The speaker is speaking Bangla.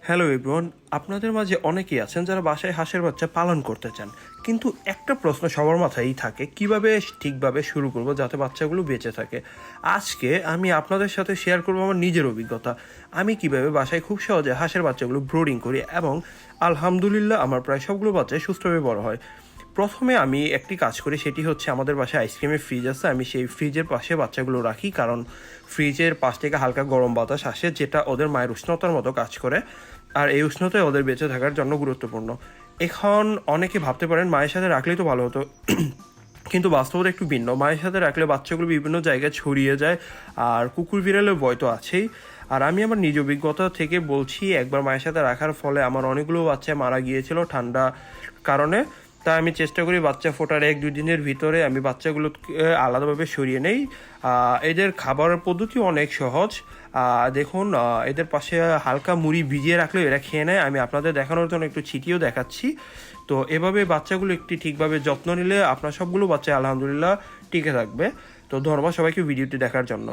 হ্যালো এভরিওয়ান, আপনাদের মাঝে অনেকেই আছেন যারা বাসায় হাঁসের বাচ্চা পালন করতে চান, কিন্তু একটা প্রশ্ন সবার মাথায়ই থাকে, কিভাবে ঠিকভাবে শুরু করব যাতে বাচ্চাগুলো বেঁচে থাকে। আজকে আমি আপনাদের সাথে শেয়ার করবো আমার নিজের অভিজ্ঞতা। আমি কিভাবে বাসায় খুব সহজে হাঁসের বাচ্চাগুলো ব্রুডিং করি এবং আলহামদুলিল্লাহ আমার প্রায় সবগুলো বাচ্চাই সুস্থভাবে বড় হয়। প্রথমে আমি একটি কাজ করি, সেটি হচ্ছে আমাদের বাসায় আইসক্রিমের ফ্রিজ আছে, আমি সেই ফ্রিজের পাশে বাচ্চাগুলো রাখি, কারণ ফ্রিজের পাশ থেকে হালকা গরম বাতাস আসে যেটা ওদের মায়ের উষ্ণতার মতো কাজ করে, আর এই উষ্ণতায় ওদের বেঁচে থাকার জন্য গুরুত্বপূর্ণ। এখন অনেকে ভাবতে পারেন মায়ের সাথে রাখলেই তো ভালো হতো, কিন্তু বাস্তবতা একটু ভিন্ন। মায়ের সাথে রাখলে বাচ্চাগুলো বিভিন্ন জায়গায় ছড়িয়ে যায়, আর কুকুর বিড়ালের ভয় তো আছেই। আর আমি আমার নিজ অভিজ্ঞতা থেকে বলছি, একবার মায়ের সাথে রাখার ফলে আমার অনেকগুলো বাচ্চা মারা গিয়েছিল ঠান্ডা কারণে। তাই আমি চেষ্টা করি বাচ্চা ফোটার 1-2 দিনের ভিতরে আমি বাচ্চাগুলোকে আলাদাভাবে সরিয়ে নেই। এদের খাবারের পদ্ধতি অনেক সহজ। দেখুন, এদের পাশে হালকা মুড়ি ভিজিয়ে রাখলে এরা খেয়ে নেয়। আমি আপনাদের দেখানোর জন্য একটু ছিটিয়েও দেখাচ্ছি। তো এভাবে বাচ্চাগুলো একটি ঠিকভাবে যত্ন নিলে আপনার সবগুলো বাচ্চা আলহামদুলিল্লাহ টিকে থাকবে। তো ধন্যবাদ সবাইকে ভিডিওটি দেখার জন্য।